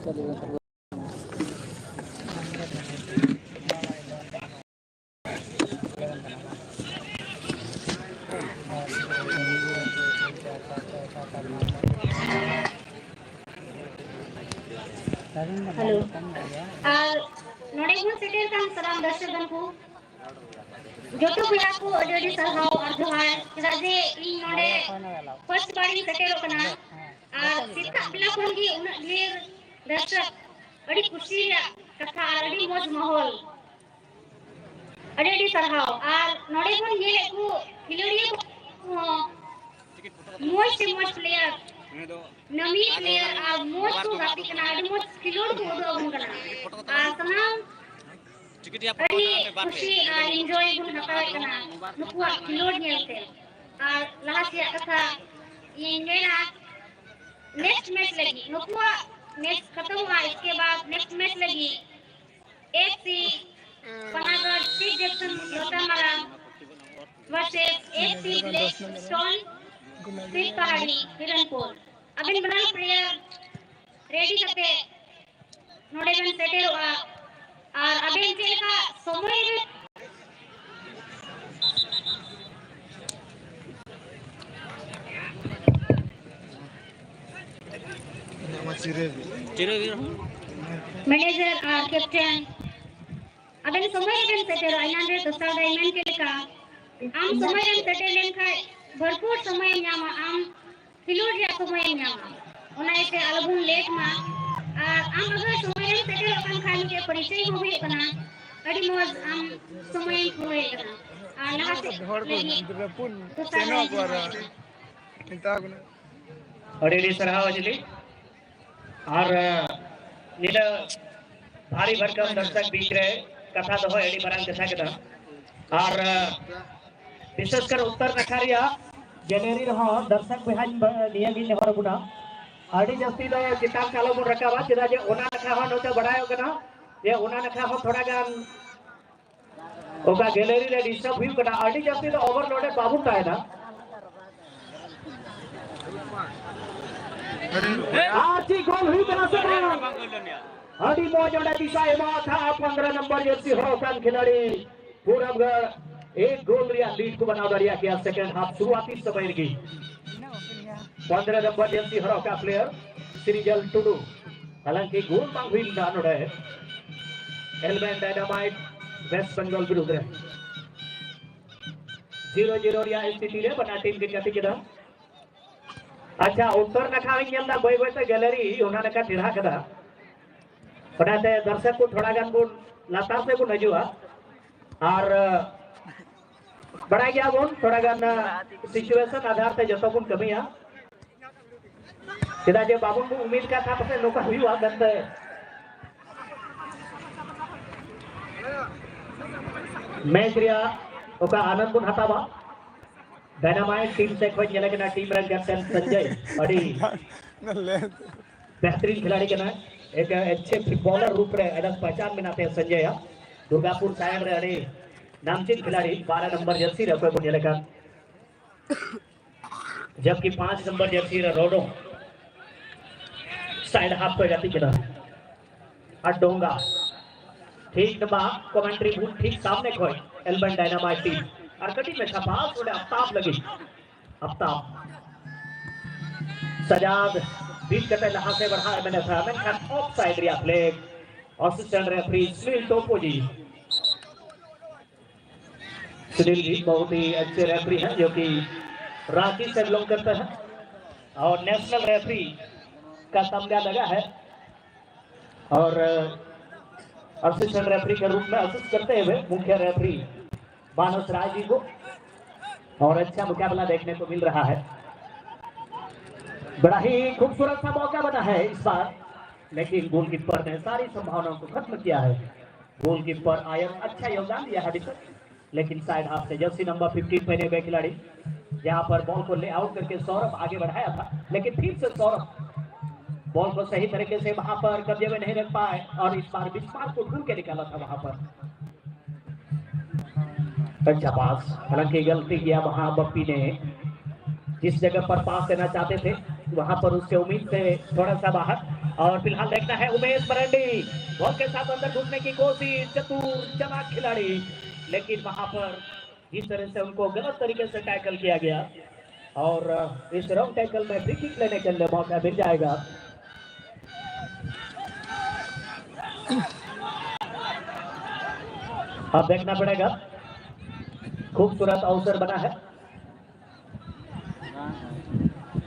Hello और नोडे को settle kan salam दर्शकगण को जोतो भैया को अडी सरहाव और जोहार चेदा जे इन नोडे फर्स्ट बारी सेटेल कना और सिक्का पिला कोन की उन ढेर दर्शक अडी खुशी कथा और अडी मौज माहौल अडी सरहाव और नोडे को ये को खिलड़ी को मोस्ट प्लेयर नमी प्लेयर और मोस्ट को गाती कना अडी मोस्ट खिलोड़ को उदो कना और तमाम अडी खुशी और एंजॉय गुन हतावे कना नुकुआ खिलोड़ नेलते और लहासिया कथा ये नेना नेक्स्ट मैच लगी नुकुआ मैच खत्म हुआ इसके बाद नेक्स्ट मैच लगी एफसी पनागढ़ सी Jackson Lotamara versus FC black stone सिर्फ पहाड़ी हिरनपुर अबिन बनाल प्लेयर रेडी करते नोडे बन सेटेल और अबिन चेल का समय मैनेजर और कैप्टन अबिन समय बन सेटेल आइनांदे दोस्ताल डायमंड के का आम समय बन सेटेल लेन का भरपूर समय ᱧᱟᱢᱟ आम खिलोड़ ᱨᱮᱭᱟᱜ समय ᱧᱟᱢᱟ ᱚᱱᱟ ᱤᱭᱟᱹᱛᱮ ᱟᱞᱚᱵᱚᱱ ᱞᱮᱴ ᱢᱟ ᱟᱨ ᱟᱢ अगर समय ᱨᱮᱢ ᱥᱮᱴᱮᱨᱚᱜ ᱠᱟᱱ ᱠᱷᱟᱱ ᱢᱤᱫᱴᱮᱡ ᱯᱚᱨᱤᱪᱚᱭ ᱦᱚᱸ ᱦᱩᱭᱩᱜ ᱠᱟᱱᱟ ᱟᱹᱰᱤ ᱢᱚᱡᱽ ᱟᱢ समय ᱦᱩᱭ ᱠᱟᱱᱟ ᱟᱨ ᱞᱟᱦᱟ ᱥᱮᱫ अड़ी सरहाव अजली और निदा भारी भरकम दर्शक बीच रे कथा दो एडी बरान कथा के और विशेषकर उत्तर नखारिया गैलरी रहा दर्शक बेहान निया गी नेहर गुना आडी जस्ती दो किताब कालो मुन रकावा चेदा जे ओना नखा हो नोते बडायो कना ये ओना नखा हो थोड़ा गान ओका गैलरी रे डिस्टर्ब हुई कना आडी जस्ती दो ओवरलोड बाबू तायना आची गोल हुई कना से आडी मोजोडा दिशा एमा था 15 नंबर जर्सी हो कान खिलाड़ी पूरबगढ़ एक गोल रिया लीड को बना दरिया किया सेकंड हाफ शुरुआती समय की 15 नंबर जर्सी हरो का प्लेयर श्रीजल टुडू हालांकि गोल मांग हुई ना नोडे एलबेन डायनामाइट वेस्ट बंगाल विरुद्ध रे 0-0 रिया स्थिति रे बना टीम के गति केदा अच्छा उत्तर नखा नेलदा बय बय ते गैलरी ओना नखा टिढ़ा कदा बनाते दर्शक को थोड़ा गान को लातार से को नजुआ और बड़ा गया बोन थोड़ा गान सिचुएशन आधार पे जतो बुन कमिया सीधा जे बाबू को उम्मीद का था पसे लोका हुई हुआ गंत मैच रिया ओका आनंद बुन हतावा डायनामाइट टीम से खोज गेले के टीम रे कैप्टन संजय अडी बेहतरीन खिलाड़ी के ना एक अच्छे फुटबॉलर रूप रे एडस पहचान बनाते हैं संजय दुर्गापुर साइड रे अडी नामचीन खिलाड़ी 12 नंबर जर्सी रे कोई बुनिया का जबकि 5 नंबर जर्सी रे रोडो साइड हाफ पे जाती किना अडोंगा ठीक दबा कमेंट्री बूथ ठीक सामने खोई एल्बन डायनामाइट टीम और कटी में छपास थोड़े आफ्ताब लगी आफ्ताब सजाद बीच कटे लहा से बढ़ा मैंने था मैं खान ऑफ साइड रिया flag assistant referee Sunil Topo ji Sunil ji बहुत ही अच्छे रेफरी हैं जो कि रांची से बिलोंग करते हैं और नेशनल रेफरी का तमगा लगा है और असिस्टेंट रेफरी के रूप में असिस्ट करते हुए मुख्य रेफरी मानस राय जी को और अच्छा मुकाबला देखने को मिल रहा है बड़ा ही खूबसूरत सा मौका बना है इस बार लेकिन गोलकीपर ने सारी संभावनाओं को खत्म किया है गोलकीपर आयन अच्छा योगदान दिया है अभी तक लेकिन साइड हाफ से जर्सी नंबर 15 पहने हुए खिलाड़ी जहां पर बॉल को ले आउट करके सौरभ आगे बढ़ाया था लेकिन फिर से सौरभ बॉल को सही तरीके से वहां पर कब्जे में नहीं रख पाए और इस बार बिस्मार्क को ढूंढ के निकाला था वहां पर अच्छा पास हालांकि गलती किया वहां बप्पी ने जिस जगह पर पास देना चाहते थे वहां पर उसके उम्मीद से थोड़ा सा बाहर और फिलहाल देखना है उमेश मरांडी बॉल के साथ अंदर घुसने की कोशिश, चतुर चालाक खिलाड़ी, लेकिन वहां पर इस तरह से उनको गलत तरीके से टैकल किया गया और इस रॉन्ग टैकल में फ्री किक लेने के लिए मौका मिल जाएगा। अब देखना पड़ेगा, खूबसूरत अवसर बना है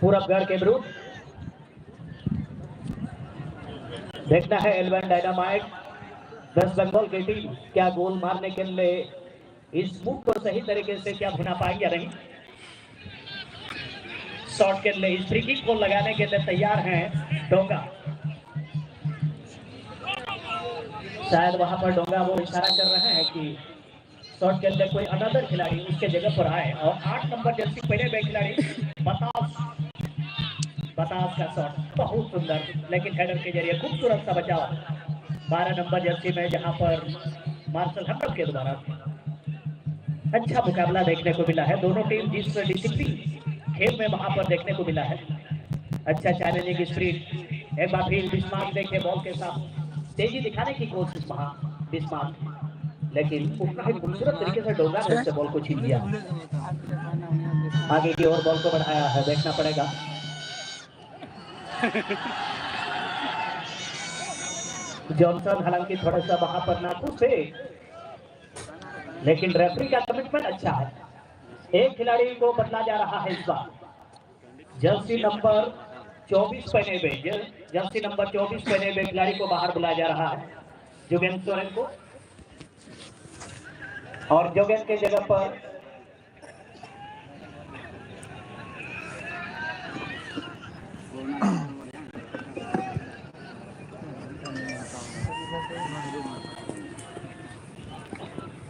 पूरबगढ़ के विरुद्ध। देखना है एलवन डायनामाइट वेस्ट बंगाल की टीम क्या गोल मारने के लिए इस मूव को सही तरीके से क्या भुना पाएंगे या नहीं। शॉट के लिए इस फ्री किक को लगाने के लिए तैयार हैं डोंगा। शायद वहां पर डोंगा वो इशारा कर रहे हैं कि शॉट के लिए कोई अनदर खिलाड़ी उसके जगह पर आए और 8 नंबर जर्सी पहले हुए खिलाड़ी बतास का शॉट बहुत सुंदर, लेकिन हेडर के जरिए खूबसूरत सा बचाव 12 नंबर जर्सी में, जहां पर मार्शल हम्बल के द्वारा अच्छा मुकाबला देखने को मिला है। दोनों टीम जिस डिसिप्लिन खेल में वहां पर देखने को मिला है, अच्छा चैलेंजिंग स्पिरिट। एक बार फिर बिस्मार्क देखे बॉल के साथ तेजी दिखाने की कोशिश वहां बिस्मार्क, लेकिन उतना ही खूबसूरत तरीके से डोंगा ने उससे बॉल को छीन लिया। आगे की ओर बॉल को बढ़ाया है, देखना पड़ेगा। जॉनसन हालांकि थोड़ा सा वहां पर नाखुश है, लेकिन रेफरी का कमिटमेंट अच्छा है। एक खिलाड़ी को बदला जा रहा है इस बार, जर्सी नंबर 24 पहने हुए जर्सी नंबर 24 पहने हुए खिलाड़ी को बाहर बुलाया जा रहा है, जोगेन सोरेन को, और जोगेन के जगह पर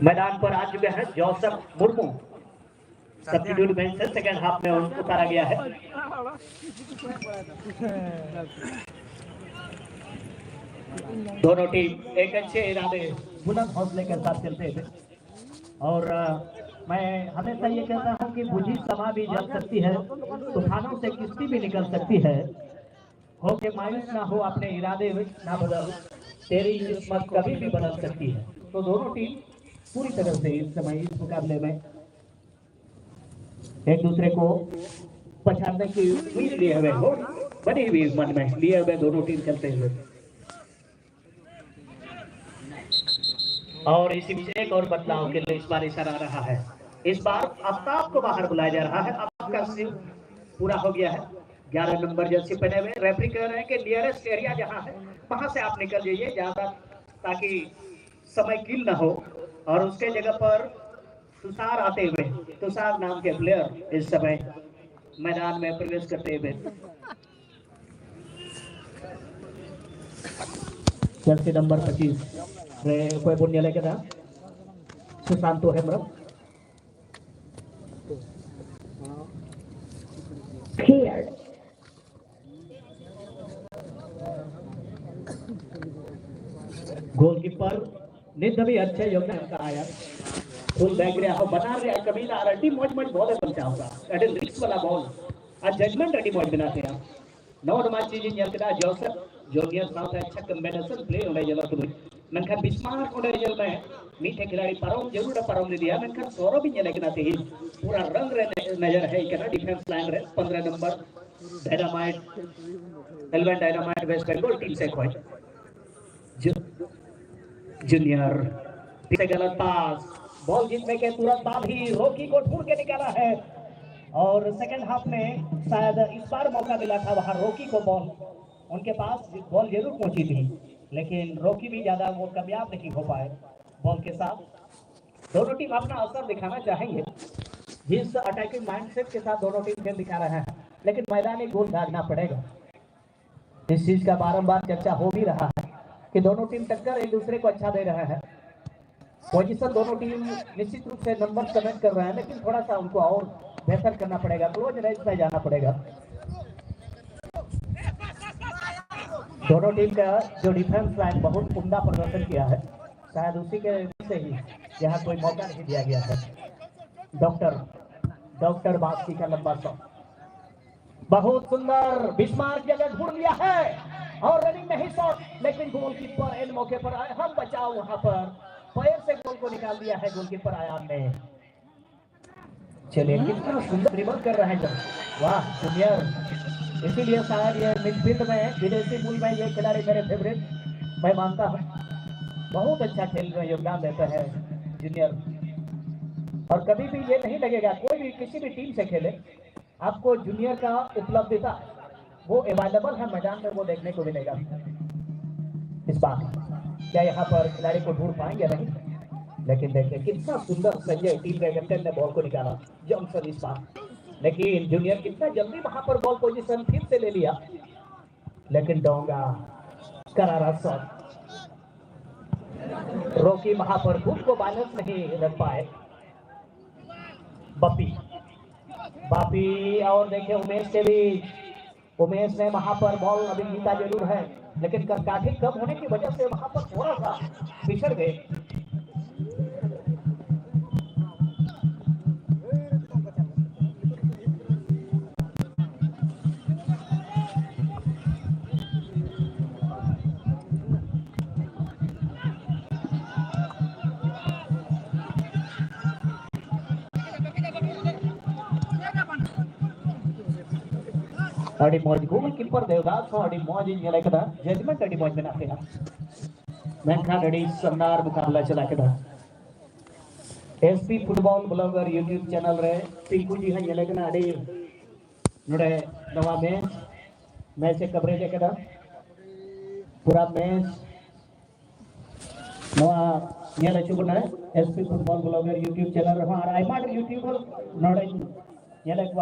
मैदान पर आ चुके हैं जोसेफ मुर्मू। सब्स्टिट्यूट बेंच से सेकंड हाफ में उनको उतारा गया है। दोनों टीम एक अच्छे इरादे बुलंद हौसले के साथ चलते थे और मैं हमेशा ये कहता हूं कि बुझी समा भी जल सकती है, तूफानों से किश्ती भी निकल सकती है, हो के मायूस ना हो, अपने इरादे ना बदल, तेरी किस्मत कभी भी बदल सकती है। तो दोनों टीम पूरी तरह से इस समय इस मुकाबले में एक दूसरे को पछाड़ने की उम्मीद लिए हुए हो बनी हुई मन में लिए हुए दोनों टीम चलते हुए, और इसी बीच एक और बदलाव के लिए इस बार इशारा आ रहा है। इस बार आफ्ताब को बाहर बुलाया जा रहा है। आपका सिर्फ पूरा हो गया है, 11 नंबर जर्सी पहने हुए। रेफरी कह रहे हैं कि नियरेस्ट एरिया जहां है वहां से आप निकल जाइए ज्यादा, ताकि समय किल ना हो। और उसके जगह पर तुषार आते हुए, तुषार नाम के प्लेयर इस समय मैदान में प्रवेश करते हुए। जर्सी नंबर 25 कोई पुण्य लेके था सुशांतो हेम्ब्रम। गोलकीपर निध भी अच्छे योगदान का आया, फुल बैक रहा हो बना रहा कबीला अड्डी मौज मौज बॉल पंचा होगा अड्डी रिक्स वाला बॉल आ जजमेंट अड्डी मौज बनाते हैं नोट मैच चीज जलकदा जोसेफ जूनियर साथ अच्छा कॉम्बिनेशन प्ले होने जला तुम मनखा बिस्मार्क होने जल में मीठे खिलाड़ी परम जरूर परम दिया मनखा सौरभ भी जले के ही पूरा रंग नजर है इकना डिफेंस लाइन रे 15 number dynamite eleven dynamite West Bengal team से कोई जूनियर पीछे गलत पास, बॉल जीतने के तुरंत बाद ही रोकी को ढूंढ के निकाला है और सेकंड हाफ में शायद इस बार मौका मिला था वहां रोकी को, बॉल उनके पास बॉल जरूर पहुंची थी, लेकिन रोकी भी ज्यादा वो कामयाब नहीं हो पाए बॉल के साथ। दोनों टीम अपना असर दिखाना चाहेंगे, जिस अटैकिंग माइंडसेट के साथ दोनों टीम खेल दिखा रहे हैं, लेकिन मैदानी गोल दागना पड़ेगा। इस चीज का बारंबार चर्चा हो भी रहा है कि दोनों टीम टक्कर एक दूसरे को अच्छा दे रहा है, पोजीशन दोनों टीम निश्चित रूप से नंबर कनेक्ट कर रहे हैं, लेकिन थोड़ा सा उनको और बेहतर करना पड़ेगा, क्लोज रेंज में जाना पड़ेगा। दोनों टीम का जो डिफेंस लाइन बहुत उम्दा प्रदर्शन किया है, शायद उसी के से ही यहाँ कोई मौका नहीं दिया गया है। डॉक्टर बास्की का लंबा शॉट बहुत सुंदर, बिस्मार्क जगह ढूंढ लिया है और रनिंग में ही शॉट, लेकिन गोलकीपर इन मौके पर आए, हम बचाओ वहां पर पैर से गोल को निकाल दिया है गोलकीपर आयाम ने। चलिए कितना सुंदर ड्रिबल कर रहे हैं जब, वाह जूनियर। इसीलिए शायद ये मिडफील्ड में विदेशी मूल में ये खिलाड़ी मेरे फेवरेट मैं मानता हूँ। बहुत अच्छा खेल में योगदान देते हैं जूनियर, और कभी भी ये नहीं लगेगा कोई भी किसी भी टीम से खेले आपको जूनियर का उपलब्धता वो अवेलेबल है मैदान में, वो देखने को मिलेगा। इस बार क्या यहाँ पर खिलाड़ी को ढूंढ पाएंगे नहीं, लेकिन देखिए कितना सुंदर संजय टीम के कैप्टन ने बॉल को निकाला जॉनसन इस बार, लेकिन जूनियर कितना जल्दी वहां पर बॉल पोजीशन फिर से ले लिया, लेकिन डोंगा करारा शॉट, रोकी वहां पर खुद को बैलेंस नहीं रख पाए बापी और देखिए उमेश के भी, उमेश ने वहां पर बॉल अभी जीता जरूर है, लेकिन काठी कम होने की वजह से वहां पर थोड़ा सा पिछड़ गए। अड़ी मौज गोलकीपर देवदास अड़ी मौज लेकदा जजमेंट अड़ी मौज बनाते हैं मेनखान अड़ी शानदार मुकाबला चला के SP football blogger YouTube channel रे पिंकू जी है लेकना अड़ी नोडे नवा मैच कवरेज के पूरा मैच नवा ये चुकना SP football blogger YouTube channel रे आइमा यूट्यूबर नोडे